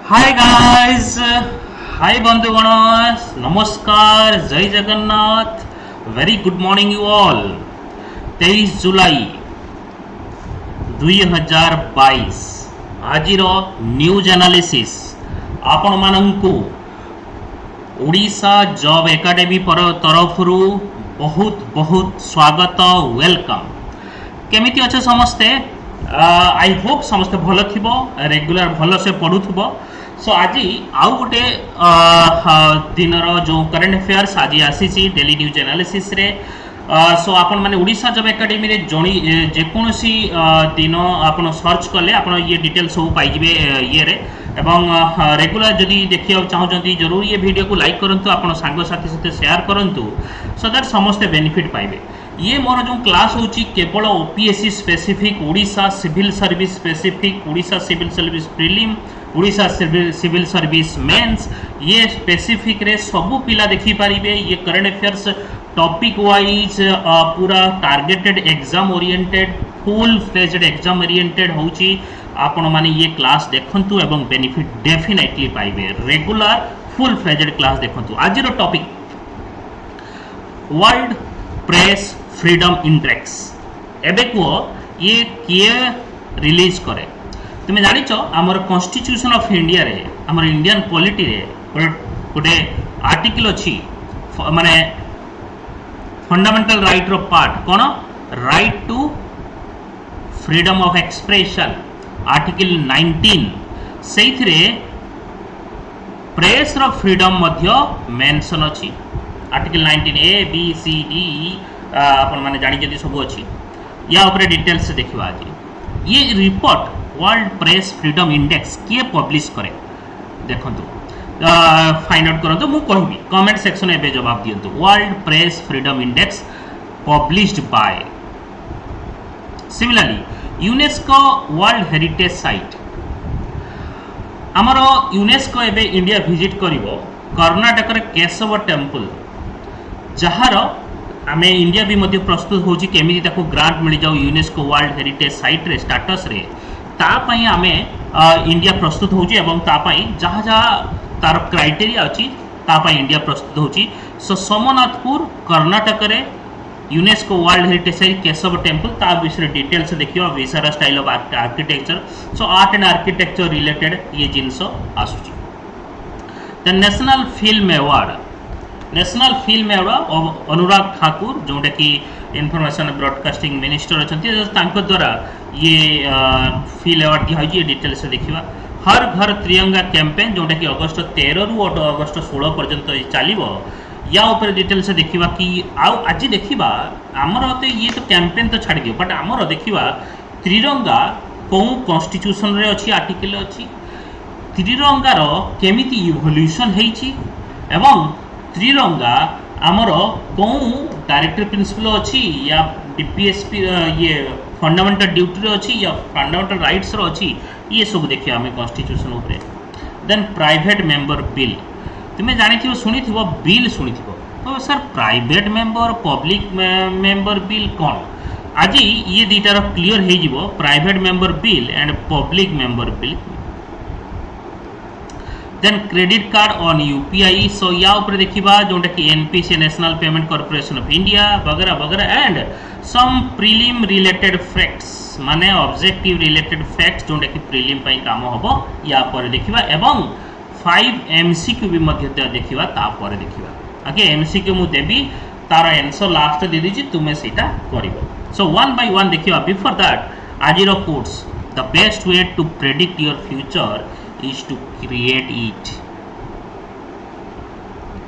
Hi guys, हाय बंधुगण, नमस्कार, जय Jagannath, very good morning you all. 23 जुलाई 2022 आज न्यूज एनालिसिस आपण मानंकु ओडिशा जॉब एकेडमी तरफ बहुत बहुत स्वागत, वेलकम। केमिति अच्छे समस्ते? आई होप समस्ते भल थी, रेगुलर भल से पढ़ुव। सो आज आउ गोटे दिनर जो करेन्ट अफेयर्स आज आसी डेली न्यूज एनालिसिस रे। सो आपण माने ओडिशा जॉब एकेडमी रे जेकोसी दिन आपण सर्च कले आपण ये डिटेल सब पाइबे ये रे। एवं रेगुलर जदि देखिया चाहते जरूर ये वीडियो को लाइक करंतु, आपण सांग साथी साथे शेयर करंतु, सो दैट समस्ते बेनिफिट पाइबे। ये मोर जो क्लास होची केवल OPSC specific, Odisha civil service specific, Odisha civil service prelim, Odisha civil service mains, ये स्पेसिफिक रे सबू पिला देखि पारिबे। ये करंट अफेयर्स टॉपिक वाइज पूरा targeted exam oriented, full fledged exam oriented होची। आपण माने ये क्लास देखंतु एवं बेनिफिट डेफिनेटली पाइबे। रेगुलर फुल फ्लेज्ड क्लास देखंतु। आज रो topic world press freedom index एबे को ये किए रिलीज करे। तुम जानिच आमर कॉन्स्टिट्यूशन ऑफ इंडिया रे, आमर इंडियन पॉलिटी रे गोटे आर्टिकल अच्छी माने फंडामेंटल राइट रो पार्ट कौन, right to freedom of expression, article 19 से प्रेस रो फ्रीडम मध्य मेंशन अच्छी। Article 19 A B C D अपन माने जानी जदी सब अच्छी। या ऊपर डिटेल्स देखिबा। आज ये report world press freedom index किए पब्लिश करे देखंतु, फाइंड आउट करंतु। मु कहबी कमेंट सेक्शन में जवाब दियंतु। World press freedom index published by. Similarly UNESCO world heritage site, हमरो यूनेस्को एबे इंडिया विजिट करिवो कर्नाटक रे केशव टेम्पल, जहार आमे इंडिया भी मध्य प्रस्तुत होची केमिति ताको ग्रांट मिल जाऊ यूनेस्को वर्ल्ड हेरिटेज साइट रे स्टेटस रे। ता पई आमे इंडिया प्रस्तुत होची एवं ता पई जहा जहा तार क्राइटेरिया अछि ता पई इंडिया प्रस्तुत होची। सो सोमनाथपुर कर्नाटक रे UNESCO world heritage site Keshava temple, ता विषय डिटेल्स देखियो। Vesara style of architecture, so art and architecture related ये जिंस आसुची। The national film award, national film award Anurag Thakur जोटा कि इनफॉरमेशन ब्रॉडकास्टिंग मिनिस्टर अच्छा द्वारा ये फिल्म अवार्ड दिया ये डिटेल्स से देखा। हर घर त्रिरंगा कैंपेन जोटा कि अगस्त 13 रु अगस्त 16 पर्यंत चलो। या ऊपर डिटेल्स से देखा कि आज देखा आमर तो ये तो कैंपेन तो छाड़ दियो, बट आमर देखा त्रिरंगा कौ कॉन्स्टिट्यूशन रे अच्छी आर्टिकल अच्छी, त्रिरंगार केमिति इवोल्यूशन होइछि एवं त्रिरंगा आमर कौ डायरेक्टर प्रिंसिपल अच्छी या डीपीएसपी ये फंडामेंटल ड्यूटी अच्छी या फंडामेंटल राइट्स अच्छी, ये सब देखिए आम कॉन्स्टिट्यूशन उपरे। देन प्राइवेट मेंबर बिल, तुम्हें जानी शुणी बिल शुणी तो sir private member public member bill कौन, आज ये दुटार क्लीयर हो private member bill and public member bill. Then credit card on UPI, so या ऊपर देखिबा जोटा कि NPC national payment corporation of India वगैरह वगैरह and some prelim related facts माने ऑब्जेक्टिव रिलेटेड फैक्ट्स जोटा कि प्रीलिम पई काम हबो या पर देखिबा। एवं 5 एमसीक्यू भी मध्य देखिबा ता पर देखिबा। ओके एमसीक्यू मु देबी, तार आंसर लास्ट दे दीजी, तुमे सेटा करिवो। सो वन बाय वन देखिबा। बिफोर दैट आज रो course the best way to predict your future is to create it।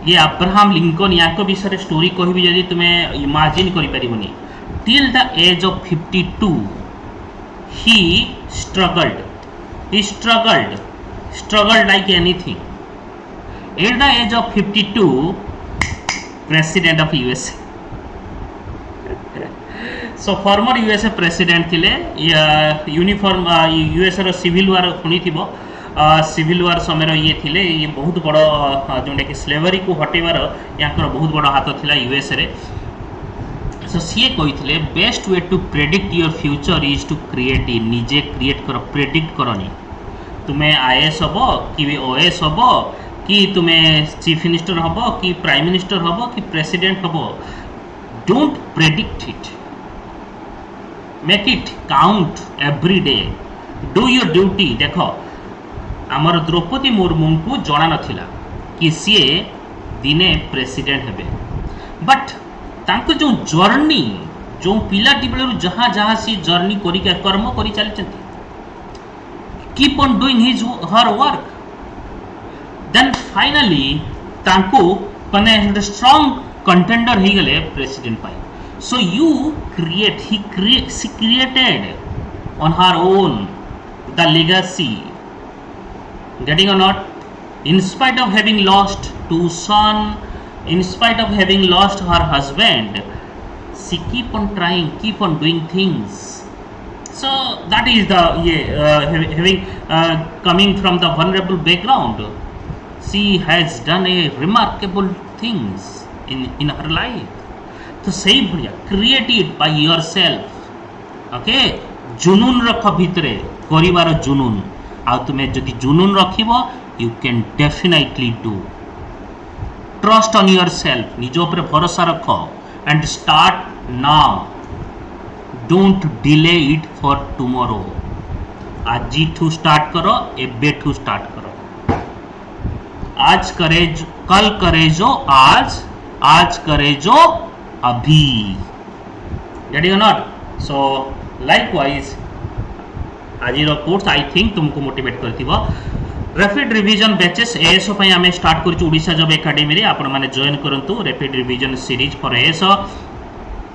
ये अब्राहम लिंकन या विषय स्टोरी कहबी जदि तुम्हें इमेजिन करि परिबनी। Till the age of 52 he struggled like anything। at the age of 52 president of USA। So farmer USA president थिले। Uniform USA रो civil वार शुणी थी। सिविल वार समय ये थिले, ये बहुत बड़ जोटा कि स्लेवरी को हटेबार यहाँ बहुत बड़ हाथ थिला यूएसए रे। सो सी कही best way to predict your future is to create it, निजे क्रिएट कर, प्रेडिक्ट करनी। तुम्हें आईएएस हब कि ओएस हब कि तुम्हें चीफ मिनिस्टर हब कि प्राइम मिनिस्टर हब कि प्रेसिडेंट हब, don't predict it, make it count every day, do your duty. देख आमर द्रौपदी मुर्मू को जना नथिला कि सी दिने प्रेसिडेंट हेबे, बट तांको जो जर्नी जो पिलाटी बेलू जहाँ जहाँ सी जर्नी करी कर्म करी चली, keep on doing his her work, then finally तांको माने स्ट्रांग कंटेंडर ही गले प्रेसिडेंट पाई। So you create she created on her own the legacy, getting or not, in spite of having lost two sons, in spite of having lost her husband, she keep on trying, keep on doing things. So that is the having coming from the vulnerable background, she has done a remarkable things in her life. तो सही भलिया create it by yourself. Okay, जुनून रख भितरे करिवार जुनून, आ तुम्हें जदि जुनून रखिबो you can definitely do. Trust on yourself, निज ऊपर भरोसा रख and start now, don't delay it for tomorrow. आज ठू स्टार्ट करो, एबे ठू स्टार्ट करो। आज करे जो कल, करे जो आज, आज करे जो अभी। Get you not? So likewise आज कोर्स आई थिंक तुमको मोटिवेट करथिबो। रैपिड रिवीजन बैचेस एएसओ पई आमे स्टार्ट करछु ओडिशा जॉब एकेडमी रे, आपण माने जॉइन करंतु rapid revision series for ASO.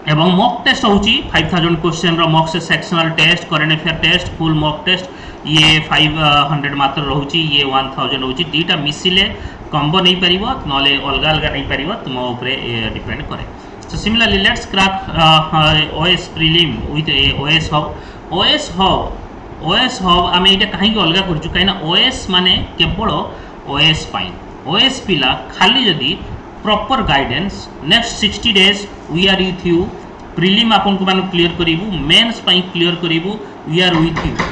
एवं मॉक टेस्ट होची 5000 क्वेश्चन रो मॉक से sectional test, current affair test, full mock test ये 500 मात्र रहउची, ये 1000 होची। दीटा मिसिले कॉम्बो नहीं परिबो, नले अलग अलग नहीं परिबो, तुम ऊपर डिपेंड करे। So similarly let's crack OS prelim with OS hub. OS hub आम ये कहीं अलग कर कहीं ओएस माने केवल ओएस पाई, ओएस पिला खाली जदि proper guidance next 60 days we are with you. Prelim आपन को मान क्लियर करिवु, मेंस पाई क्लियर करिवु, we are with you.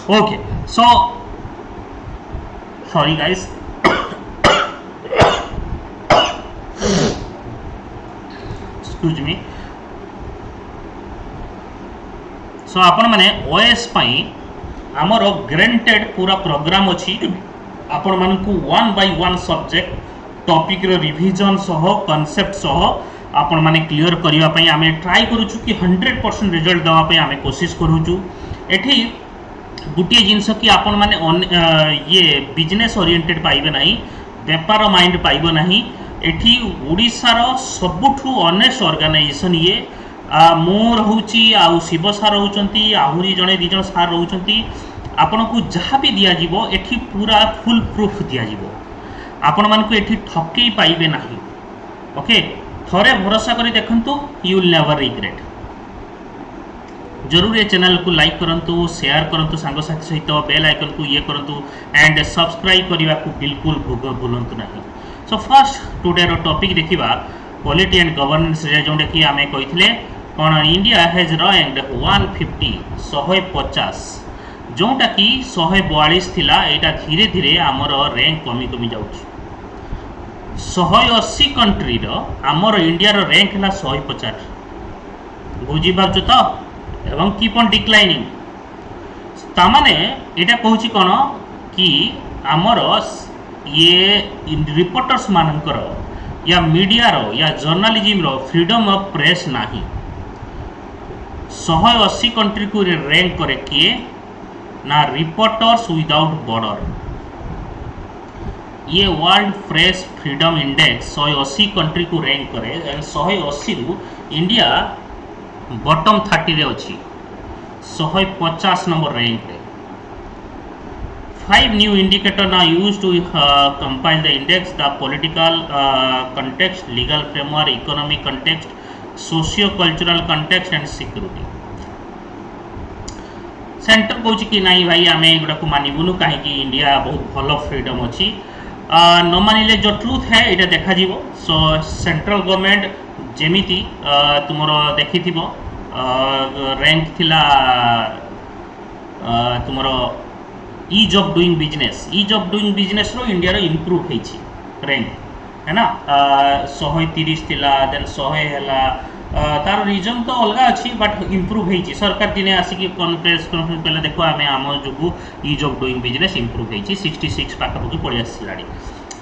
Okay, so sorry guys, excuse me. So आपण माने ओएस पाई हमर ग्रांटेड पूरा प्रोग्राम अछि। आपण मान को 1 by 1 सब्जेक्ट टॉपिक रो रिवीजन सह कांसेप्ट सह आपण माने क्लियर करिवा पई आमे ट्राई करूछु कि 100% रिजल्ट दवा पई आमे कोशिश करूछु। एठी गोटे जिनस कि आपण माने ये बिजनेस ओरिएंटेड पाइबे नहीं, व्यापार माइंड पाइबे नहीं। एठी ओडिशार सबुठु ऑनेस्ट ऑर्गेनाइजेशन ये मो रहउची, आउ शिव सार रहउचंती, आहुरी जणे दी जण सार रहउचंती। आपण को जहाँ भी दिया जीवो एठी पूरा फुल प्रूफ दिया जीवो, आपण मान को एठी ठकेई पाइबे नहीं। ओके, थोड़े भरोसा करी देखंतु, यू विल नेवर रिग्रेट। जरूर ये चैनल को लाइक करंतु, शेयर करंतु सांग साथी सहित, बेल आइकन को ये करंतु एंड सब्सक्राइब करने को बिल्कुल भूलंतु नहीं। सो फर्स्ट टुडे रो टॉपिक देखिबा पॉलिटी एंड गवर्नेंस रे, जोंडे कि आमे कहितले कोन इंडिया हैज रैंक्ड 150 150, जोंटा कि 142 थिला, एटा धीरे धीरे आमर रैंक कमी कमी जाउछ। 180 कंट्री रो आमर इंडिया रो रैंक हला 150, बुझी पारछु तो, एवं कीप ऑन डिक्लाइनिंग। तामाने एटा कहूची कोन कि आमर ये रिपोर्टर्स मानकर या मीडिया रो या जर्नलिज्म रो फ्रीडम ऑफ प्रेस नाही। 180 कंट्री को रैंक करे किए ना, रिपोर्टर्स विदाउट बॉर्डर। ये world press freedom index 180 country को रैंक करे एंड 180 रु इंडिया बॉटम 30 रे अच्छी 150 नंबर रैंक रे 5 new indicators are used to compile the index: the political context, legal framework, economic context, socio-cultural context, and security. Centre कौच कि नाई भाई आम एगुड़ा को मानबुनु कहीं इंडिया बहुत भल फ्रीडम अच्छी न मानिले जो ट्रुथ है यहाँ देखा सो सेंट्रल गवर्नमेंट जेमिति तुमर देखि रैंक थिला तुमर ईज ऑफ डूइंग बिजनेस रो इंडिया रो इम्प्रूव होइछि रैंक है ना 130 थिला देन 100 हैला तार रीजन तो अलग अच्छी बट इम्प्रूव होइछि सरकार दिने आसिक कॉन्फ्रेंस पहले देखो आम आम जो ease of doing business improve होइछि 66 पाखापाखि पड़ी आसलानी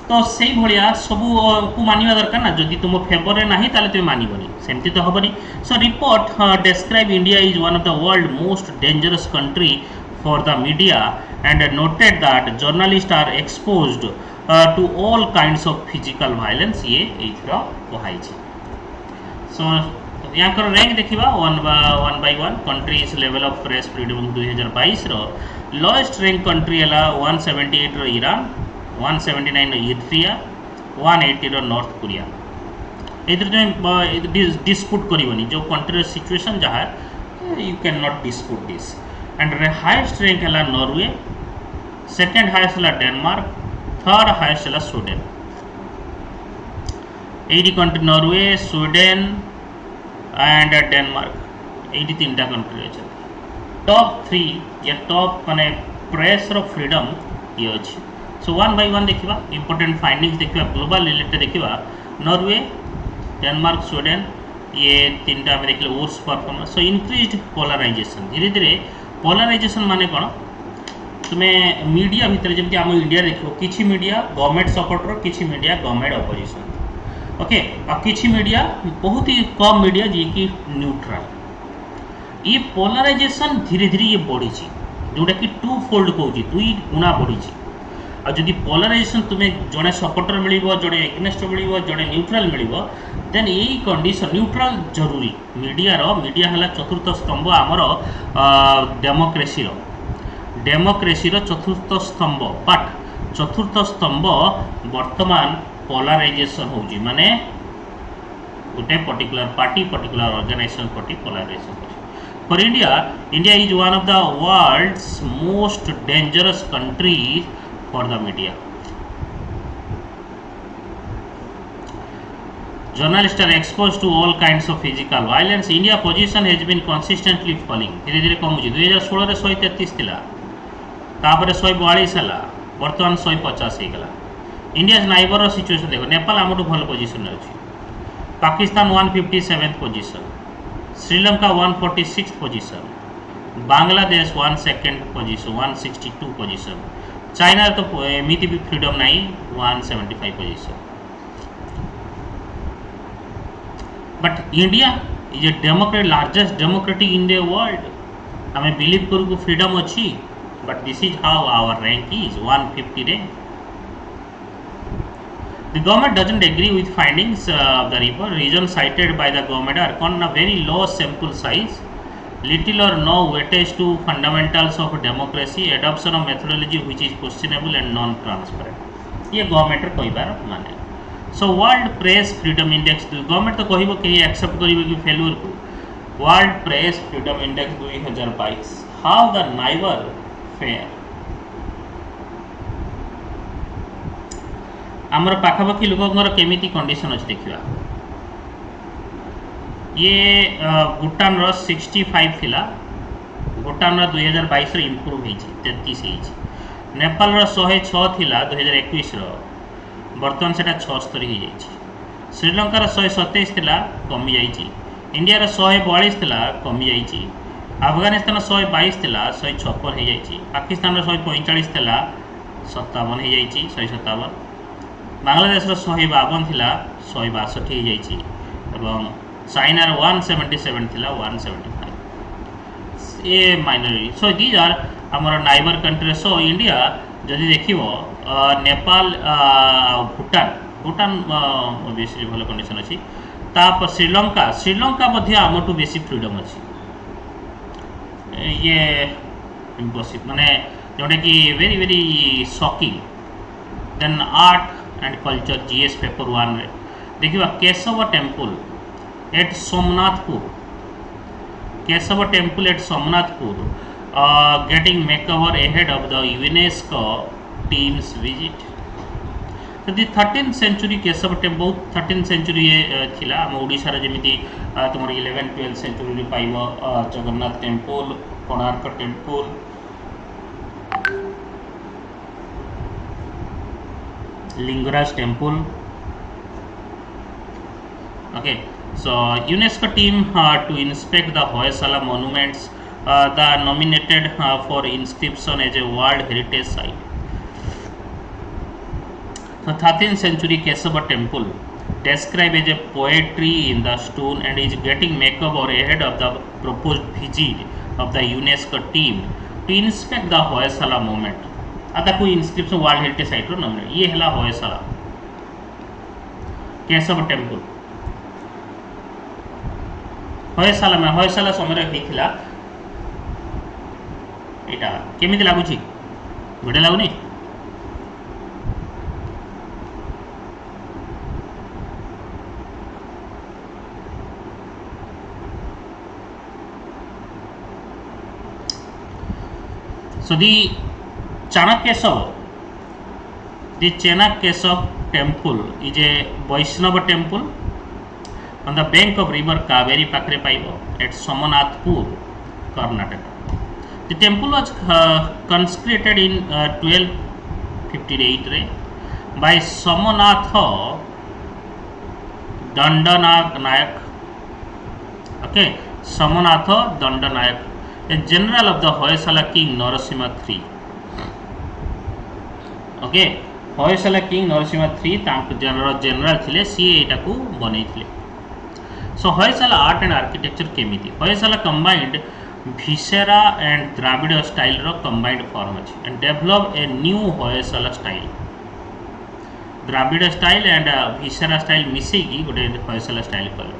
तो से भाया सबू को मानिबा दरकार ना जदि तुम फेवर रे नाही ताले तुम मानिबनी सेमती तो हबनी so report describe India is one of the world most dangerous country for the media and noted that journalists are exposed to all kinds of physical violence ये इथरा कहै छी सो यहाँ कर रैंक देखिबा one by one countries level of press freedom 2022 रो lowest rank country हला 178 रो Iran 179 रो इथ्रिया 180 रो नॉर्थ कोरिया एथर डिस्प्यूट करिवनी जो कंट्री सिचुएशन जहा you can not dispute this and highest rank है नॉर्वे सेकेंड हाईएस्ट है डेनमार्क थर्ड हाईएस्ट है स्वीडेन एटी country Norway Sweden and Denmark एटी तीन कंट्री अच्छे टॉप 3 या टॉप माने प्रेस रो फ्रीडम ये अच्छे सो वन बाय वन देखा इंपोर्टेंट फाइंडिंग्स देखा ग्लोबल रिलेटेड देखा नॉर्वे डेनमार्क स्वीडेन ये तीन टाइम देखिए worse performance so increased polarisation धीरे धीरे पोलराइजेशन माने कौन तुम्हें मीडिया भितर जमी आम इंडिया देखो किसी मीडिया गवर्नमेंट सपोर्टर किसी मीडिया गवर्नमेंट अपोजिशन ओके और किसी मीडिया बहुत ही कम मीडिया जी की न्यूट्रल ये पोलराइजेशन धीरे धीरे ये बढ़ी जोटा कि 2 फोल्ड कहूँ 2 गुणा बढ़ी और जदि पोलराइजेशन तुम्हें जड़े सपोर्टर मिल जड़े एग्नेस्ट मिल जड़े न्यूट्रल मिल देन यही कंडीशन न्यूट्रल जरूरी मीडिया है चतुर्थ स्तंभ आमर डेमोक्रेसी चतुर्थ स्तंभ बट चतुर्थ स्तंभ वर्तमान पोलराइजेशन होउची माने गोटे पर्टिकुलर पार्टी पर्टिकुलर ऑर्गेनाइजेशन प्रति polarisation for India is one of the world's most dangerous countries for the media journalists are exposed to all kinds of physical violence. India position has been consistently falling. धीरे धीरे कम होची 2016 रे 133 थिला तापर 142 हला वर्तमान 150 हे गला इंडिया नाइबर सिचुएशन देखो नेपाल हमटू भल पोजीशन रे अछि Pakistan 157th position Sri Lanka 146th position Bangladesh 12nd position 162 position China तो एमिति भी फ्रीडम नहीं 175 position but India is a democrat largest democratic in the world हमें बिलीव करू को फ्रीडम अच्छी but this is how our rank is 150 rank The government doesn't agree with findings of the report. Reasons cited by the government are on a very low sample size, little or no weightage to fundamentals of democracy, adoption of methodology which is questionable and non-transparent. ये government कहबार माने so world press freedom index government तो कहब कहीं accept करेंगे कि failure को world press freedom index 2022 how the neighbour fair आमर पाखापाखि लोकर केमिति कंडीशन अच्छे देखा ये भूटान 65 थिला भूटान 2022 इम्प्रूव होती 33 नेपाल 106 थिला 2021 बर्तमान से 76 हो जाए श्रीलंकार 127 थिला कमी जाइए इंडिया 142 थिला कमी जाइए अफगानिस्तान 122 थिला 156 हो जाए पाकिस्तान 145 थिला 57 हो जाए 157 बांग्लादेश 152 थिला 162 हो जाए एवं चाइनार 177 थिला 175 ये माइनॉरिटी सो दीज आर आमर नाइबर कंट्री सो इंडिया जदि देखिबो नेपाल भूटान भूटान ओबियसली भल कंडीशन अच्छी तापर श्रीलंका मध्य आमठू बेसी फ्रीडम अच्छी ये इम्पॉसिबल माने जोटा कि very very shocking then art and culture GS paper 1 रे देखिबा Keshav temple at Somnathpur Keshav temple at Somnathpur getting makeover ahead of the UNESCO team's visit. So the 13th century Keshav temple 13th century थिला हम ओडिशा रे जेमिति तुमर 11 12 century रे पाइबो Jagannath temple Konark temple Lingaraj temple. Okay, so UNESCO team to inspect the Hoysala monuments the nominated for inscription as a World Heritage Site. So 13th century Kesava temple described as a poetry in the stone and is getting makeover ahead of the proposed visit of the UNESCO team to inspect the Hoysala monument. आता कोई inscription World Heritage Site रो nominate ये हैला Hoysala Keshav temple Hoysala में होयसाला समय होइथिला एटा केमिति लागुची बडे लागुनी so the Chanakesava temple is a Vaishnava temple on the bank of river Kaveri pakre paibo at Somanathpur, Karnataka. The temple was consecrated in 1258 by Somanatha Dandanayak. Okay, Somanatha Dandanayak, a general of the Hoysala king Narasimha III. Okay, Hoysala king Narasimha III तांको general थिले सी एटा को बनै थिले. So Hoysala art and architecture केमिति Hoysala combined Visera and Dravida style ro combined form अछि and develop a new Hoysala style. Dravida style and Visera style मिसेगी गोटे Hoysala style कल.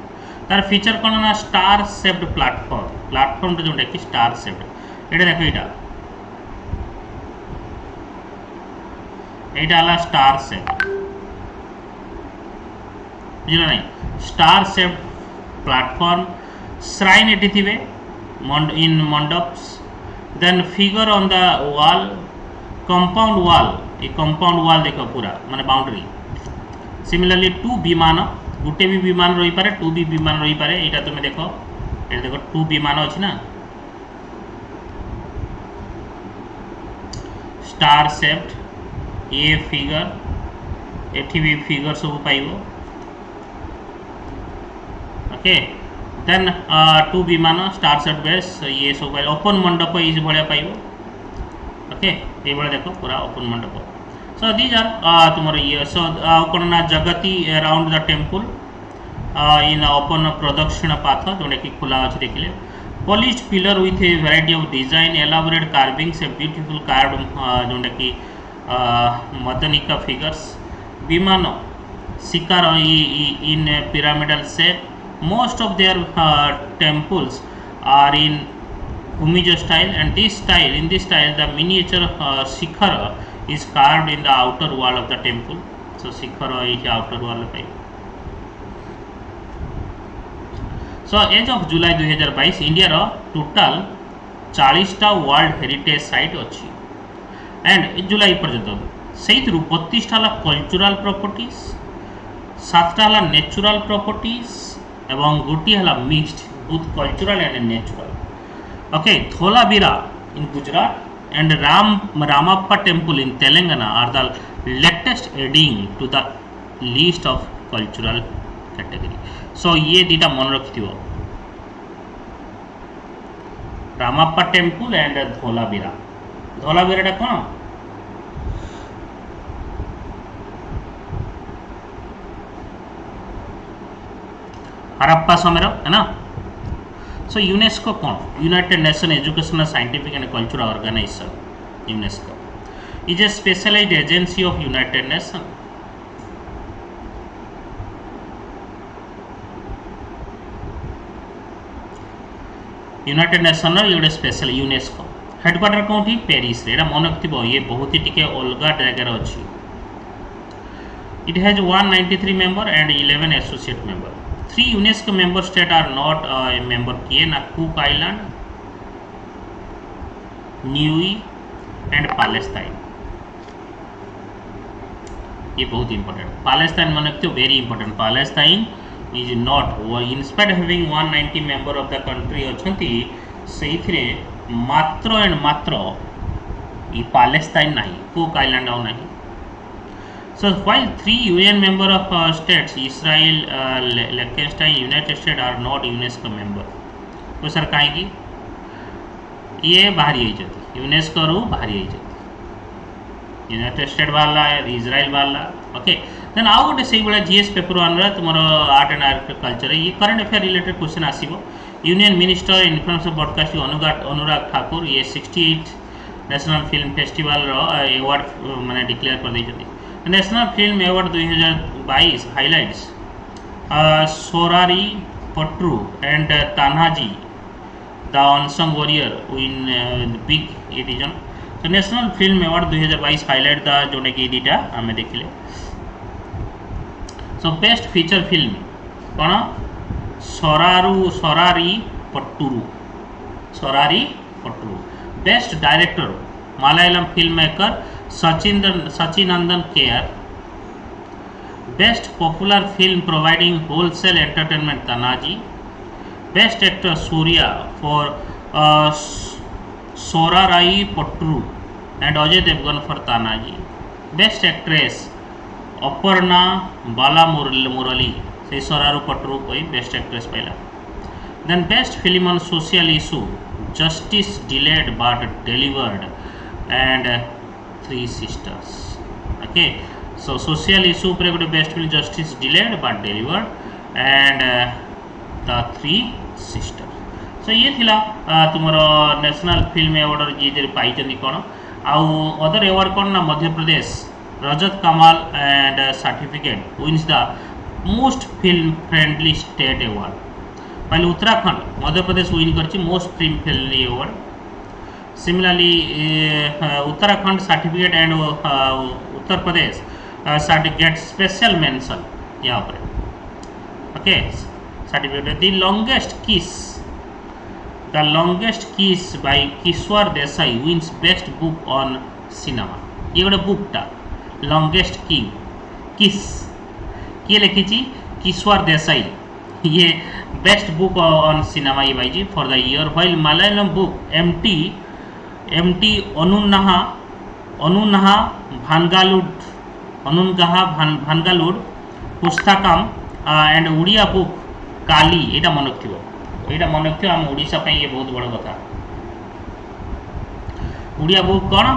तार फीचर कोन ना स्टार शेप्ड प्लेटफॉर्म जोटा कि star shaped एटा देखो एटा आला स्टार शेप्ड बुझला नहीं स्टार शेप्ड platform shrine एटी थिबे in mandaps then figure on the wall compound wall ए compound wall देखो पूरा माने बाउंड्री similarly two विमान गुटे भी विमान रही पारे टू भी विमान रही पारे एटा तुमे देखो ए देखो टू विमान अछि ना स्टार शेप्ड ये फिगर एठी भी फिगर सब पाइबो. Okay, then two विमान स्टार सेट बेस ये सब ओपन मंडप इस भलिया पाइबो. ओके ये भलिया देखो पूरा ओपन मंडप. सो दीज आर तुमर ये सो कोन ना जगती around the temple in open pradakshina path जोटा कि खुला अछि देखिले polished pillar with a variety of design elaborate carvings a beautiful carved जोटा कि मदनिका फिगर्स विमान शिकार in pyramidal shape. Most of their temples are in Bhumija style and this style the miniature shikhara is carved in the outer wall of the temple. So shikhara is outer wall type. So as of July 2022 India row total 40 टा world heritage site अछि and जुलाई पर्यंत सेइथरु 32 टा cultural properties 7 टा natural properties एवं गोटी हला mixed both cultural and natural. Okay Dholavira in Gujarat and Ramappa temple in Telangana are the latest adding to the list of cultural category. So ये दीटा मन रखिथिबो रामप्पा टेम्पल एंड धोलावीरा कोन हरप्पा समय है ना. सो यूनेस्को कौन United Nation Educational Scientific and Cultural Organization UNESCO is a specialized agency of United Nations. United Nation ये गोटे स्पेशल यूनेस्को हेडक्वार्टर कौटी पेरिस रे मन रखिथो ये बहुत ही टिके अलगा जगह अच्छी it has 193 member and 11 associate member 3 UNESCO member state are not member किए ना Cook Island Niue and Palestine ये बहुत इंपॉर्टेंट पैलेस्टाइन मन रखिथो very important Palestine is not in spite of having 190 member of the country अछंती सेइथरे मात्र and मात्र ई Palestine नाही cook island और नाही so while 3 UN member of states Israel Liechtenstein United States are not UNESCO member तो sir काहे की ये बाहरी आइजती यूनेस्को रो बाहरी आइजती यूनाइटेड स्टेट वाला इजराइल वाला ओके देन आउ गोटे से भाई जीएस पेपर वन तुम आर्ट एंड आर्टिकलचर ये करंट अफेयर रिलेटेड क्वेश्चन आसो union minister information broadcasting Anurag Thakur ये 68 नेशनल फिल्म फेस्टिवल अवार्ड मैंने डिक्लेयर कर देते national film award 2022 highlights Soorarai Pottru and Tanhaji the unsung warrior win big ये दीजन तो national film award 2022 highlight the जोटा कि दीटा आम देखिले सो बेस्ट फीचर फिल्म कौन Soorarai Pottru best director Malayalam film maker Sachidanandan K R best popular film providing wholesale entertainment Tanhaji best actor Suriya for Soorarai Pottru and Ajay Devgn for Tanhaji best actress Aparna Bala Murali से सोरारू पट्टुरू कोई best actress पहला then best film on social issue justice delayed but delivered and 3 sisters okay so social issue पर गोटे best film justice delayed but delivered and the 3 sister so ये थिला तुमर national film award जी पाई कौन आउ other award कौन ना मध्य Pradesh Rajat Kamal and certificate wins the most film friendly state award पहले उत्तराखंड मध्य प्रदेश विन कर most film friendly award similarly Uttarakhand certificate and Uttar Pradesh certificate special mention यहाँ पर okay certificate the longest kiss by Kishore Desai wins best book on cinema ये गोटे बुकटा longest किस किए लिखी किशोर देसाई ये बेस्ट बुक ऑन सिनेमा ये भाई for the year while Malayalam book MT Anubhavangalude Pusthakam and Odia book Kali यहाँ मन रखियो आम ओडिशा पे ये बहुत बड़ कथा उड़िया बुक कौन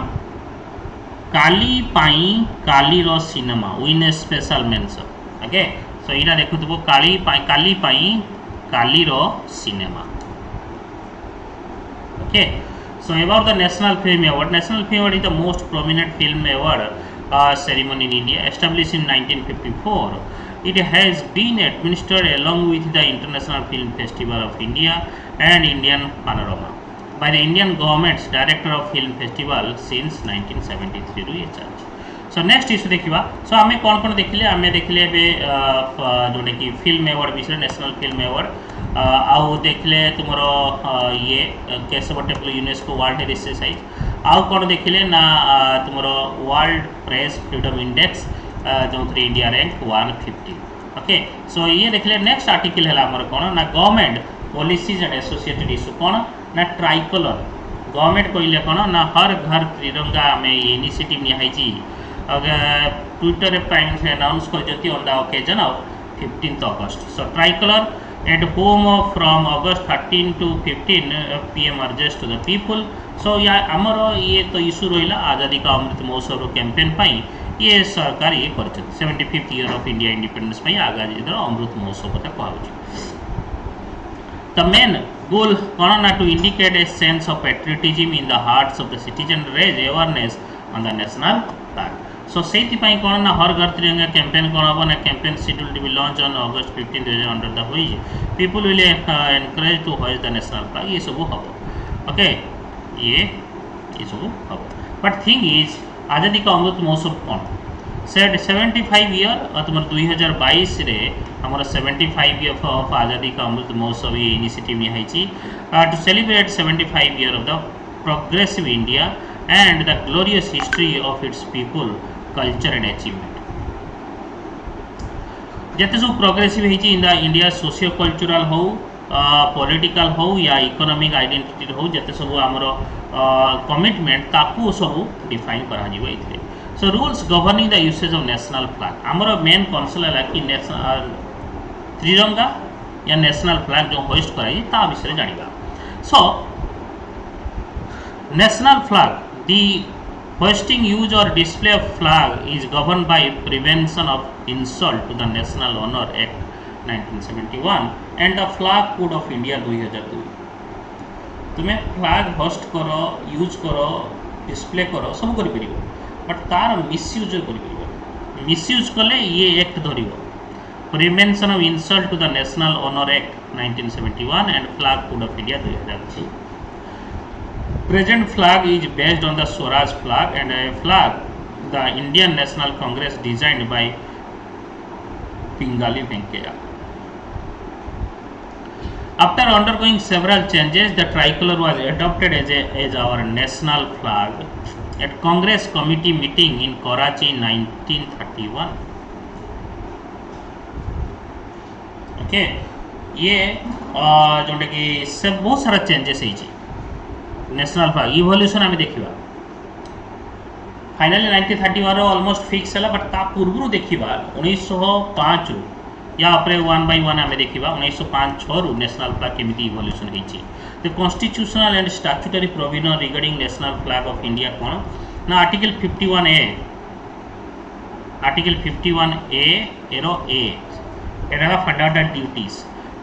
काली पाई काली रो cinema win a special mention okay so यहाँ देखुव काली पाई काली रो cinema okay so about the national film award is the most prominent film award ceremony in India established in 1954 it has been administered along with the International Film Festival of India and Indian Panorama by the Indian government's Director of Film Festival since 1973 ru ye charge so next issue देखिबा so आमे कोन देखिले आमे देखिले बे जोने की film award विषय national film award आउ देखिले तुमरो ये Keshav temple UNESCO world heritage site आउ कौन देखिले ना तुमरो वर्ल्ड प्रेस फ्रीडम इंडेक्स जो इंडिया रैंक 150 ओके सो ये देखिले नेक्स्ट आर्टिकल है हमर कौन ना government policies and associated issue कौन ना ट्राइकलर गवर्नमेंट कहले कौन ना हर घर तिरंगा में ये इनिशिएटिव निहाई ट्विटर रे प्राइम मिनिस्टर अनाउंस कर on the occasion of 15th August so tricolor at home from August 13 to 15 PM address to the people so या आमर ये तो इशू रहा आज़ादी का अमृत महोत्सव कैंपेन पाई ये सरकार ये कर 75th year of India independence आज़ादी अमृत महोत्सव कथा कहूँ The main goal कौन ना to indicate a sense of patriotism in the hearts of the citizen, raise awareness on the national flag. So से कौन ना हर घर तिरंगा कैंपेन कौन हम ना campaign schedule to be launch on August 15 2000 the who people will encourage to host the national flag ये सब हम ओके ये सब हम बट थिंग इज आज़ादी का अमृत महोत्सव कौन सेट 75 ईयर तुम 2022 रे हमारा 75 ईयर ऑफ आज़ादी का अमृत महोत्सव ये इनिशिएटिव निया to celebrate 75 year of the progressive India and the glorious history of its people culture and achievement जते सब प्रोग्रेसिव होती in the India socio cultural हो पॉलिटिकल हो या इकोनॉमिक आइडेंटिटी हो जते सब आमर कमिटमेंट ताकू सब डिफाइन करा जिवो इथले so rules governing the usage of national flag आमर मेन कॉन्सेप्ट है कि नेशनल त्रिरंगा या नेशनल फ्लैग जो होस्ट कराई ता विषय जानिबा सो national flag the hoisting use or display of flag is governed by prevention of insult to the national honor act 1971 and the flag code of india 2002 तुम्हें flag host करो use करो display करो सब कर परिबो but तार misuse कर परिबो misuse कले ये एक्ट धरिबो prevention of insult to the national honour act 1971 and flag code of india 2002 present flag is based on the Swaraj flag and a flag the Indian National Congress designed by Pingali Venkaya. After undergoing several changes, the tricolor was adopted as our national flag at Congress committee meeting in Karachi in 1931. Okay, ये जोटा कि से बहुत सारा changes है national flag evolution आम देखा finally 1931 almost fix है बट ता पूर्व देखा 1905 या अपरे 1 by 1 आम देखा 1905-6 रु नेशनल फ्लैग केमिति इवोल्यूशन होती the constitutional and statutory provision regarding national flag of India कौन ना आर्टिकल 51A एरो ए एरा fundamental duties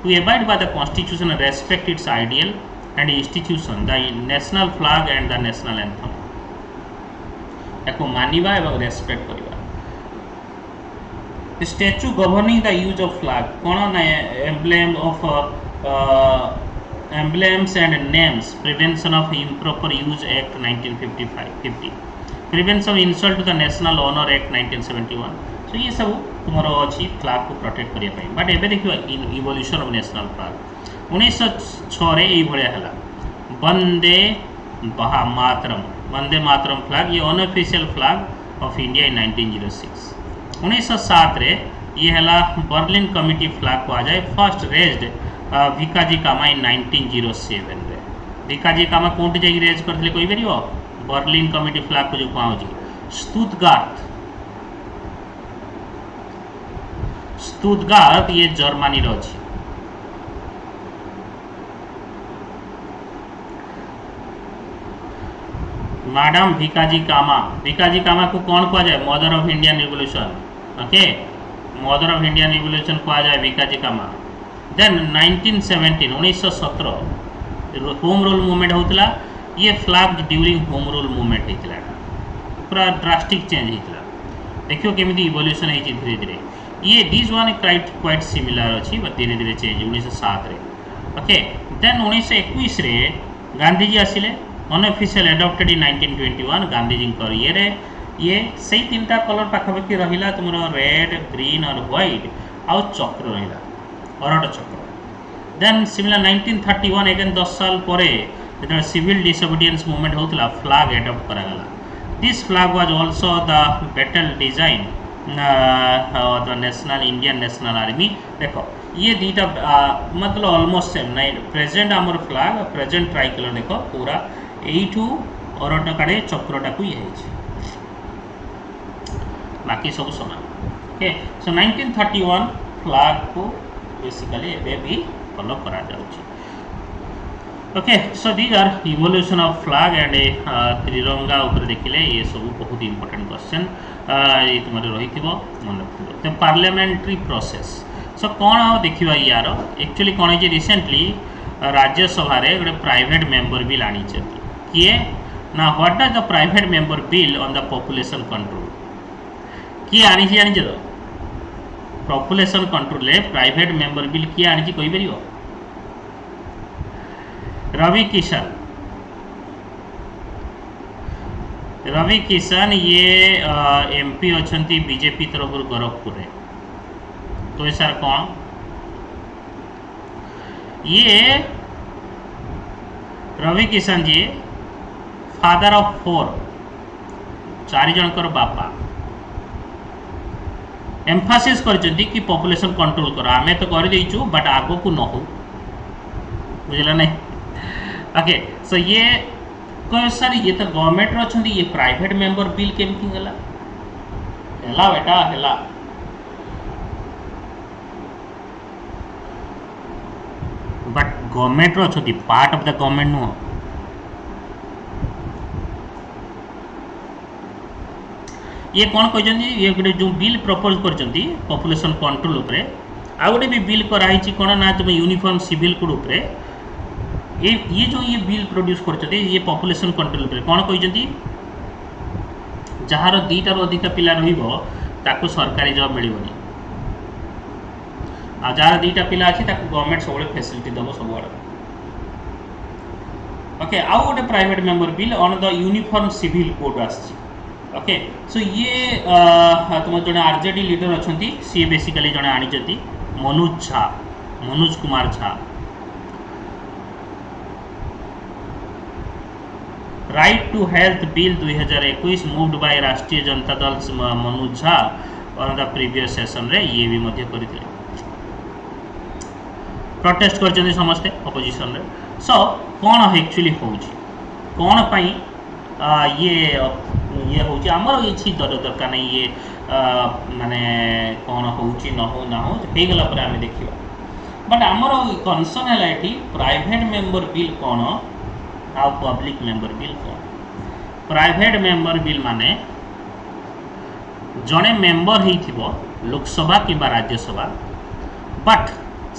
to abide by the constitution and respect its ideal and institution the national flag and the national anthem एको मानिबा एवं respect करिबा the statute governing the use of flag कोन ना emblem of emblems and names prevention of improper use act 1950 prevention of insult to the national honor act 1971 so ये सब तुमरो अछि flag को protect करिया पई बट एबे देखिबा इवोल्यूशन ऑफ नेशनल फ्लैग 1906 रे यही भाया है वंदे मातरम फ्लैग ये unofficial flag of India in 1906 1907 रे ये है बर्लिन कमिटी फ्लैग कह जाए फर्स्ट रेज्ड भिकाजी कामा इन 1907 रे भिकाजी कामा कोंट जाई रेज करथिले कोई परियो बर्लिन कमिटी फ्लैग को जो कहा स्टुटगार्ट ये जर्मनी रो अछि मैडम भिकाजी कामा को कौन कह जाए mother of Indian revolution okay mother of Indian revolution कह जाए भिकाजी कामा देन 1917 होम रूल मूवमेंट होता ये flag during home rule movement होता पूरा ड्रास्टिक चेंज होता देखियो केमिति इवोल्यूशन है धीरे धीरे ये दिस वन क्वाइट सिमिलर अच्छी बट धीरे धीरे चेंज 1907 रे ओके देन 1921 रे गांधीजी आसिले अनऑफिशियल एडॉप्टेड इन 1921 गांधीजी ये से तीन टा कलर पाखापाखि रहा तुम रेड ग्रीन और व्हाइट आउ चक्र रहा अरट चक्र देन सिमिलर 1931 अगेन 10 साल पर जो सिविल डिसोबीडियंस मूवमेंट होता फ्लैग एडॉप्ट करागला this flag was also the battle design the national Indian national army देखो ये दीटा मतलब ऑलमोस्ट सेम नहीं प्रेजेंट आमर फ्लैग प्रेजेंट ट्राइकलर देखो पूरा एठू अरट काड़े चक्रटा को ये बाकी सब समान ओके सो 1931 फ्लैग को बेसिकली एबे भी फॉलो करा जाउची okay so these are evolution of flag and त्रिरंगा ऊपर देखिले ये सब बहुत इंपोर्टेंट क्वेश्चन ये तुम रही मन रखियो तो पार्लियामेंट्री प्रोसेस सो कौन आ देखा यार एक्चुअली कौन है रिसेंटली राज्यसभा रे गोटे प्राइवेट मेंबर बिल आनी किए ना what does the private member bill on the population control किए आनी जानी तो population control private member bill किए आनी कोई परियो रवि किशन ये एमपी अच्छा बीजेपी तरफ गोरखपुर रे तो सर कौन ये रवि किशन जी फादर ऑफ 4 जनकर बापा एम्फासिस करचंती कि पॉपुलेशन कंट्रोल करो आमे तो कर देइछु बट आगो को न हो बुझला नहीं ओके सो ये कह सर ये तो गवर्नमेंट रो छंदी ये प्राइवेट मेंबर बिल केमती गला हेला बेटा हेला बट गवर्नमेंट रो छंदी part of the government no ये कौन कहते ये गोटे जो बिल प्रपोज करचंती पॉपुलेशन कंट्रोल उपरे आ गोटे भी बिल कराई कौन ना तुम यूनिफॉर्म सिविल कोड उपरे ये जो ये बिल प्रोड्यूस करचंती ये पॉपुलेशन कंट्रोल उपरे कौन कहते जार 2टार अधिक पिला रहिबो ताको सरकारी जॉब मिलबनी आ जार 2टा पिला अछि ताको गवर्नमेंट सब फैसिलिटी दबो सब ओके आ गोटे private member bill on the uniform civil code आछि ओके सो ये तुम जो आरजेडी लीडर अच्छा सी बेसिकली जड़े आनी Manoj Kumar Jha right to health bill 2021 moved by Rashtriya Janata Dal Manoj Jha on the previous session रे ये भी मध्य करथिले प्रोटेस्ट करछन समस्ते अपोजिशन रे सो कौन एक्चुअली होउची कौन पई ये होउची हमर इछि दरकार नहीं ये माने कौन होउची न हो हे गला पर आमे देखिबा बट हमर कंसर्न है एठी प्राइवेट मेंबर बिल कौन आ पब्लिक मेंबर बिल कौन प्राइवेट मेंबर बिल माने जड़े मेंबर होइथिबो लोकसभा कि राज्यसभा बट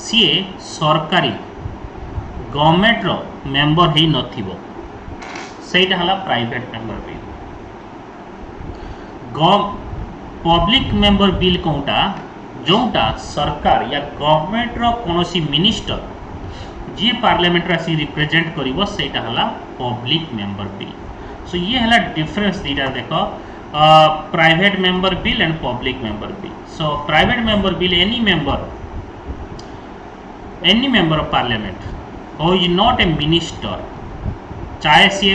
सीए सरकारी गवर्नमेंट रो मेंबर ही नथिबो सेटा हला private member bill public member bill कोटा जोटा सरकार या गवर्नमेंट रो कोनोसी मिनिस्टर जी पार्लियामेंट आसी रिप्रेजेंट करिवो सेटा हला पब्लिक मेंबर बिल सो ये हला डिफरेंस दीटा देखो private member bill and public member bill so private member bill any member of parliament who is not a minister चाहे सी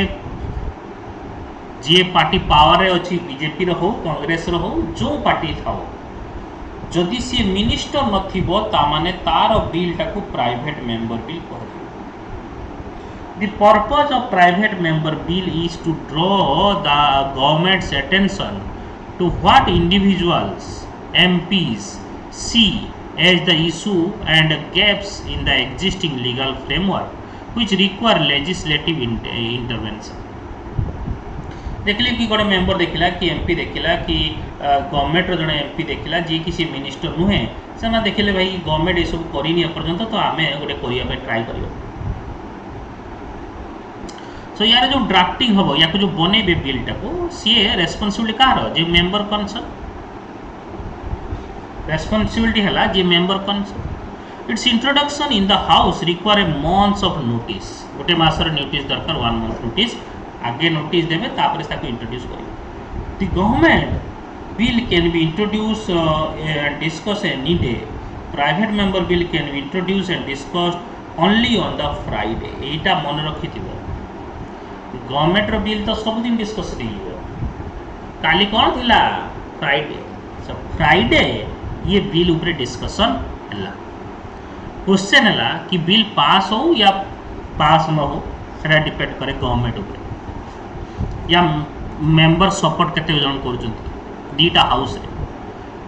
जी पार्टी पावर अच्छी बीजेपी रो कांग्रेस रो जो पार्टी था जदि सी मिनिस्टर नथिबो ता माने तार बिल टाकू प्राइवेट मेंबर बिल कह the purpose of private member bill is to draw the government's attention to what individuals MPs see as the issue and gaps in the existing legal framework which require legislative intervention देखिले कि गोटे member देखला कि MP देखला कि government रो जने MP देखला जी किसी मिनिस्टर नुहे से ना देखिले भाई गवर्नमेंट ए सब करिनी पर्यंत तो आमे गोटे करिया पे ट्राई करियो सो यार जो ड्राफ्टिंग हबो या जो बनेबे बिल टाको सीए रेस्पोंसिबिलिटी कार जे मेंबर कंसर्न रेस्पोंसिबिलिटी हला जे member concern its introduction in the house require a months of notice गोटे मासर नोटिस दरकार 1 मंथ नोटिस आगे नोटिस देवे तापर ताको इंट्रोड्यूस करिवे the government bill can be introduce and discuss any day private member bill can be introduce and discuss only on the Friday एटा मन रखिथिबो government रो bill तो सब दिन डिस्कस करियो काली कोन थिला फ्राइडे सब फ्राइडे ये बिल ऊपर डिस्कशन हला क्वेश्चन हला कि बिल पास हो या पास न हो सेटा डिपेंड करे गवर्नमेंट ऊपर या मेंबर सपोर्ट केते जन करचंती दीटा हाउस रे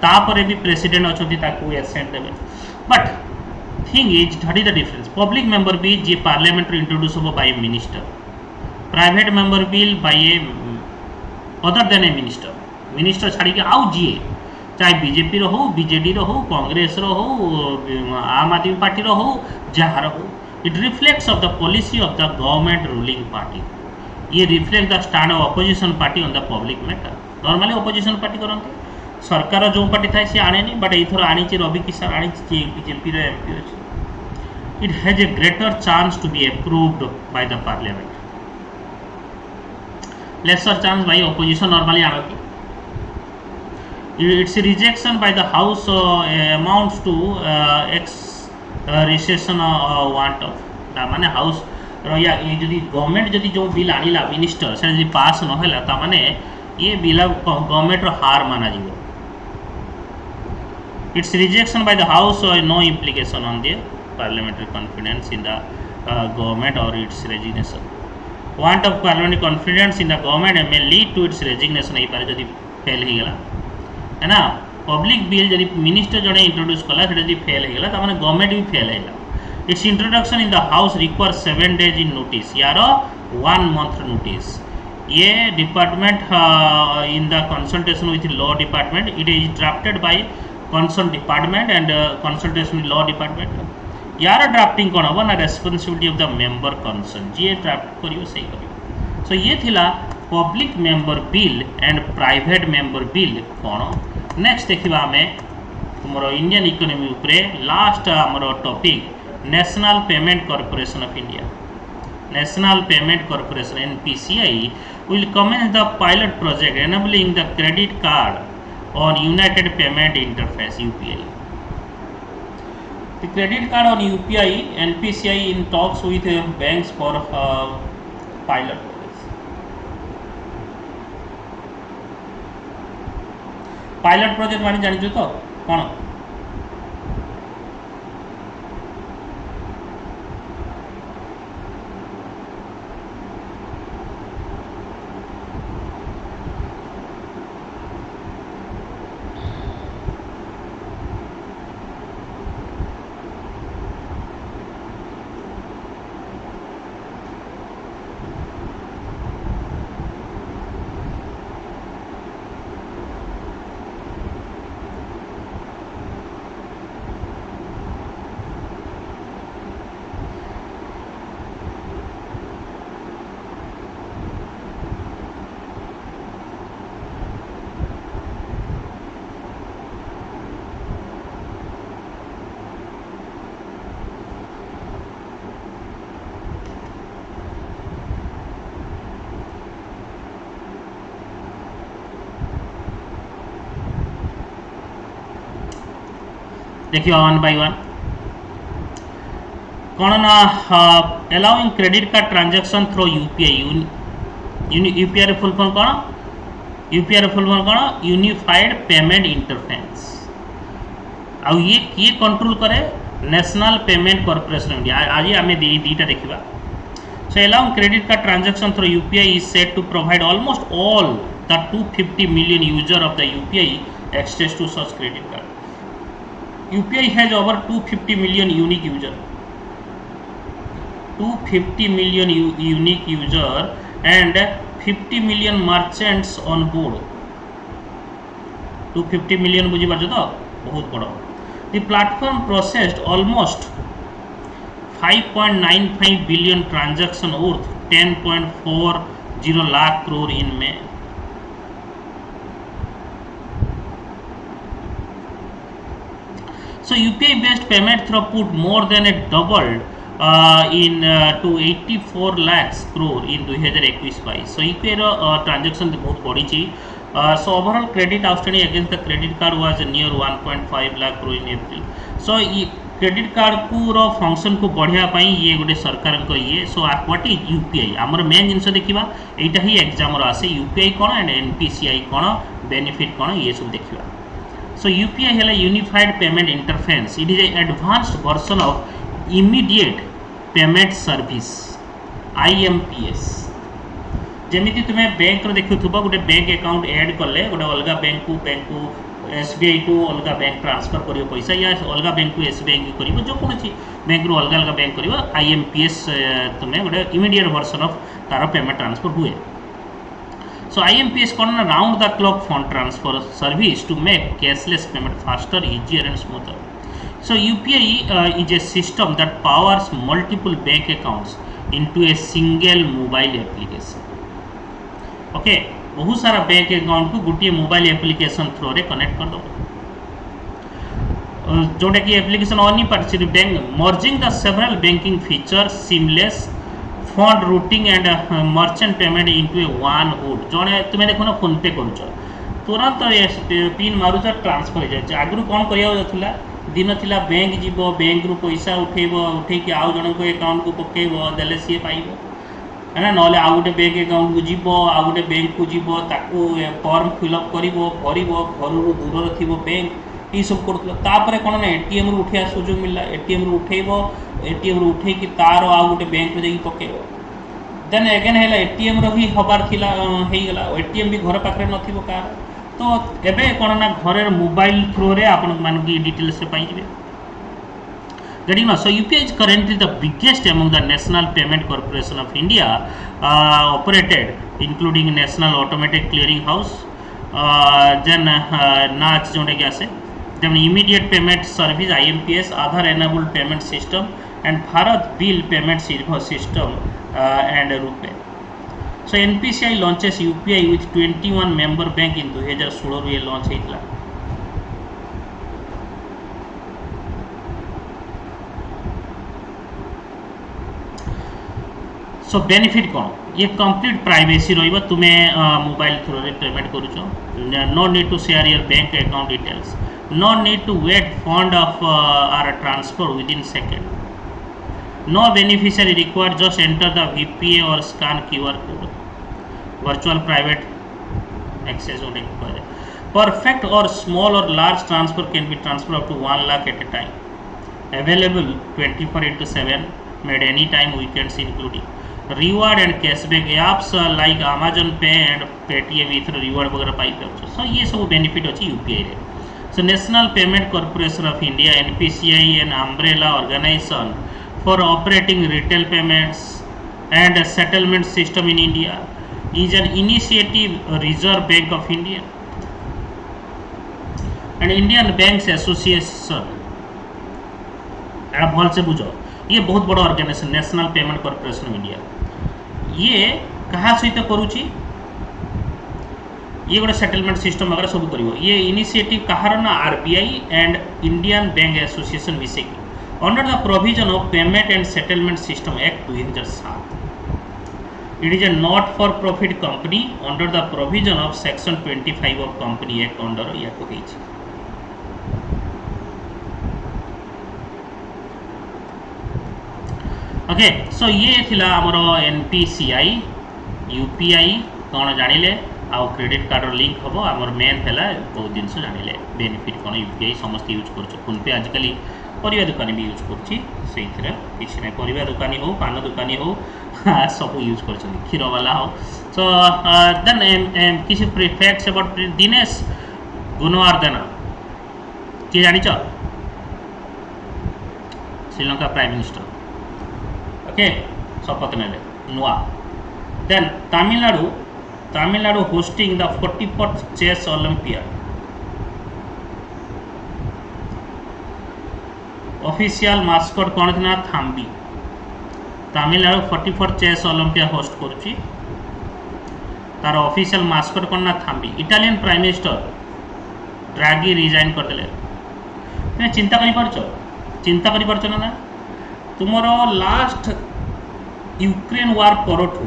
तापरे भी प्रेसिडेंट अछंती ताकू एसेंट देबे but thing is that is the difference public member bill जे पार्लियामेंट रे इंट्रोड्यूस हो by minister private member bill by a other than a minister छाड़ी के आउ जीए चाहे बीजेपी रो हो बीजेडी रो हो कांग्रेस रो हो आम आदमी पार्टी रो हो जहार हो it reflects of the policy of the government ruling party ये reflect the stand of opposition party on the public matter. Normally opposition party करते सरकार जो पार्टी थाए सी आने बट एथर आनी रवि किशन आनी बीजेपी एमपी अच्छे it has a greater chance to be approved by the parliament lesser chance by opposition normally आने its rejection by the house amounts to ex recession want of माने house या ये जदि government जदि जो bill आनिला minister से जदि पास न होला ता माने ये बिल गवर्नमेंट रो हार माना जीवो its rejection by the house no implication on the parliamentary confidence in the government or its resignation want of parliamentary confidence in the government may lead to its resignation ei पारे जदि fail ही गेला है ना public bill जदि minister जड़े introduce कला से जदि फेल हो गला त माने गवर्नमेंट भी फेल हैला it's introduction in the house require 7 days in notice यार 1 month नोटिस ये department in the consultation with law department it is drafted bye concern department and consultation with law department यार drafting कोन हो ना responsibility of the member concern J draft करियो सही करियो सो ये थिला public member bill and private member bill कौन next देखा आम तुम इंडियन इकोनॉमी उपरे लास्ट आमर topic national payment corporation of India national payment corporation NPCI will commence the pilot project enabling the credit card on united payment interface UPI the credit card on UPI NPCI in talks with banks for pilot pilot project मानी जानी तो कौन देखिए one by one कौन ना allowing credit card transaction through UPI UPI full form कौन UPI full form कौन unified payment interface आ ये कंट्रोल करे national payment corporation of India आज आम दीटा देखा so allowing credit card transaction through UPI is set to provide almost all the 250 million user of the UPI access to such credit card UPI has over 250 million unique user. 250 million unique user and 50 million merchants on board. 250 million बुझी पार्छ तो बहुत बड़ा. The platform processed almost 5.95 billion transaction worth 10.40 lakh crore in May. So UPI based payment throughput more than a doubled in to 84 lakhs crore in 2021-22. So UPI transaction बहुत बढ़ी ची. So overall credit outstanding against the credit card was near 1.5 lakh crore in April. So credit card को function को बढ़िया पाई ये गोटे सरकार को ये सो व्हाट इज यूपीआई आमर मेन जिनस देखा एटा ही एग्जाम आसे यूपीआई कौन एंड एनपीसीआई कौन बेनिफिट कौन ये सब देखा. So UPI है unified payment interface it is A advanced version of immediate payment service IMPS जमीती तुम्हें बैंक देखुव गोटे बैंक अकाउंट ऐड कले गोटे अलग बैंक को SBI टू अलग बैंक ट्रांसफर कर पैसा या अलग बैंक को SBI कर जो कौन बैंक रू अलग अलग बैंक कर IMPS तुम्हें गोटे इमीडिएट वर्जन ऑफ तार पेमेंट ट्रांसफर हुए. So IMPS कौन ना round the clock fund transfer service to make cashless payment faster easier and smoother. So UPI is a system that powers multiple bank accounts into a single mobile application. Okay बहुत सारा bank account को गोटे mobile application throw रे connect कर दो जोटा कि application on party bank merging the several banking feature seamless fund routing and merchant payment into A one hood जड़े तुम्हें देख ना फोन पे कर तुरंत पिन मारुच ट्रांसफर हो जाए आगु कौन करा दिन थिला बैंक जीव बैंक रु पैसा उठेब उठेक आउ जन को अकाउंट को पकेब देले सी पाइब है ना ना आउ गोटे बैंक अकाउंट को जीव आउ गोटे बैंक को जीव ताकू फॉर्म फिलअप कर भर घर दूर थी बैंक ये सब करूँ कौन ना एटीएम रु उठा सुजोग मिलला एटीएम रु उठेब एटीएम रु उठे तार आउ गोटे बैंक जाकि पकेब देन एगेन है एटीएम री हबार थिला होगला एटीएम भी घर पाखे नथिबो कार तो एबे कौन ना घर मोबाइल थ्रो रे आपण मान की डिटेल्स रे पाई जिवे getting now so UPI is currently the biggest among the national payment corporation of India operated including national automatic clearing house then NACH Jote कि आसे then immediate payment service IMPS Aadhaar enabled payment system and Bharat bill payment system and RuPay so NPCI launches UPI with 21 member bank in 2016 रे launch हेतला सो benefit कौन ये complete privacy रही तुम्हें mobile through रे payment करुच no need to share your bank account details no need to wait fund of are transfer within second no beneficiary required just enter the VPA और scan QR code virtual private access होने की perfect और small और large transfer can be transfer up to 1 lakh at a time available 24/7 made any time weekends including reward and cashback apps like Amazon पे and Paytm ether reward वगैरह पाई पाउछ सो ये सब benefit अछि UPI रे so national payment corporation of India NPCI an umbrella organisation for operating retail payments and settlement system in India is an initiative reserve bank of India and Indian banks association भल से बुझ ये बहुत बड़ा organisation national payment corporation of India ये कहा सहित करुच्ची ये गोटे सेटलमेंट सिस्टम वगैरह सब कर ये इनिशिएटिव कहार ना RBI and Indian bank association मिसेक under the provision of payment and settlement system act 2007 it is a not for profit company under the provision of section 25 of company act under या okay so ये थिला हमरो NPCI UPI कौन जानिले आउ credit card link हम आमर main है बहुत दिन जानिले बेनिफिट कौन UPI समस्त यूज कर फोन पे आजिकल परिवा दुकानी भी यूज कर किसी ना परिवा दुकानी हो पान दुकानी हो सब यूज कर क्षीर वाला हो सो देन किसी फैक्ट्स अबाउट दिनेश गुणवर्धन किए जानिच श्रीलंका प्राइम मिनिस्टर ओके शपथ ने नुआ then Tamil Nadu hosting the 44th chess olympiad official mascot कौन थी ना Thambi Tamil Nadu 44th chess olympiad host करुच्ची तार ऑफिशियल मास्कट कौन ना Thambi Italian prime minister Draghi resign करदेले तुम चिंता कर ना तुमर लास्ट यूक्रेन वार परठू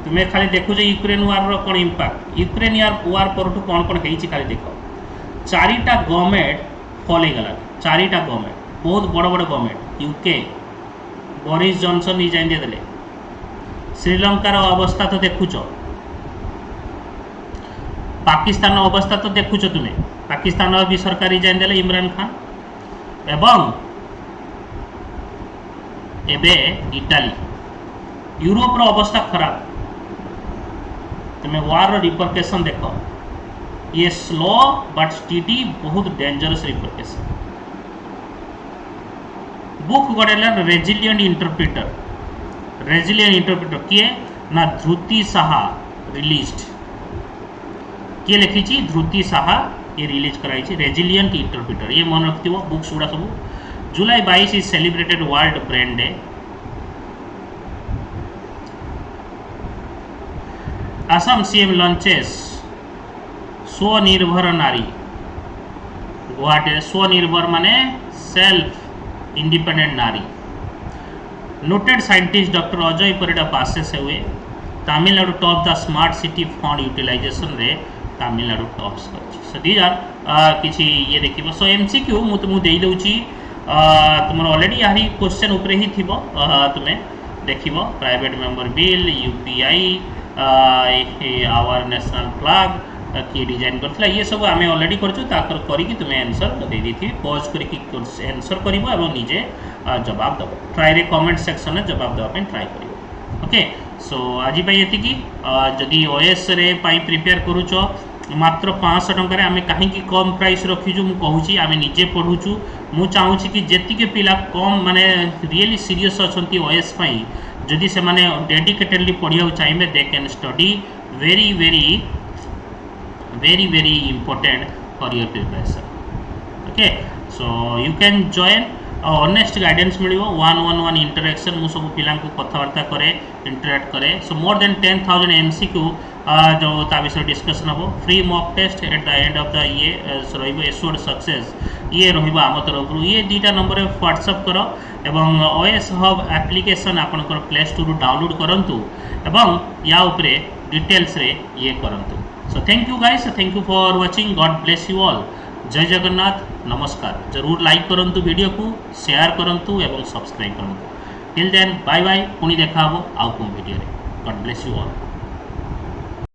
तुम्हें खाली देखुच यूक्रेन वार कौन इम्पैक्ट यूक्रेन वार परठू कौन कौन होती खाली देख 4टा गवर्नमेंट फल होगा 4टा गवर्नमेंट बहुत बड़ बड़ government UK Boris Johnson resign देदेले श्रीलंकार अवस्था तो देखुच पाकिस्तान अवस्था तो देखुच तुम्हें पाकिस्तान भी सरकार रिजाइन देले इमरान खान एवं एबे इटाली यूरोप रो अवस्था खराब तुम्हें वार रिपरकेशन देख ये स्लो बट स्टीडी बहुत dangerous repercussion book गड़ेला resilient interpreter किए ना ध्रुति साहा रिलीज्ड किए लिखी ध्रुति साहा ये रिलीज कराई रेजिलिएंट इंटरप्रिटर ये मन रखी बुक्स गुड़ा सब July 22 is celebrated world brain day Assam CM launches Swanirbhar Nari Guwahati स्वनिर्भर माने सेल्फ इंडिपेंडेंट नारी noted scientist doctor Ajay Parida passes हुए Tamil Nadu top the smart city fund utilization रे तमिलनाडु टॉप्स कर सो दीज आर किछि ये देखिबो सो एमसीक्यू मु तुमु देई दउची तुमर ऑलरेडी यारी क्वेश्चन ऊपर ही थिबो तुमे देखिबो private member bill UPI our national flag किए डिजाइन करथिला ये सब आमे ऑलरेडी करछु ताकर करी कि तुमे आंसर दे देथि पॉज करी कि आंसर करिवो एवं निजे जवाब दबो ट्राई रे कमेंट सेक्शन में जवाब दबा पे ट्राई करिवो ओके सो आज पई एति कि जदी ओएस रे पई प्रिपेयर करूछो मात्र 500 टंका रे आमे काहे कि कम प्राइस रखिजु मु कहूची आमे निजे पढुछु मु चाहूची कि जेति के पिला कम माने रियली सीरियस अछंती ओएस पई जदी से माने डेडिकेटेडली पढिया चाहिए they can study very very very very important for your preparation okay so you can join honest guidance मिलियो 111 interaction मु सब पिलां को कथावार्ता करे इंटरेक्ट करे so more than 10,000 MCQ जो ता विषय डिस्कशन हबो free mock test at the end of the ये रहिबो एश्योर्ड सक्सेस ये रहिबो आम तरफ ये दुईटा नंबर रे व्हाट्सएप करो एवं ओएस हब एप्लिकेशन आपनकर प्ले स्टोर डाउनलोड करंतु एवं या ऊपर डिटेल्स रे ये करंतु so thank you guys thank you for watching god bless you all जय जगन्नाथ नमस्कार जरूर लाइक करंतु वीडियो को शेयर करंतु एवं सब्सक्राइब करंतु टिल देन बाय बाय पुणी देखा हबो आउ कोन वीडियो रे गॉड ब्लेस यू ऑल।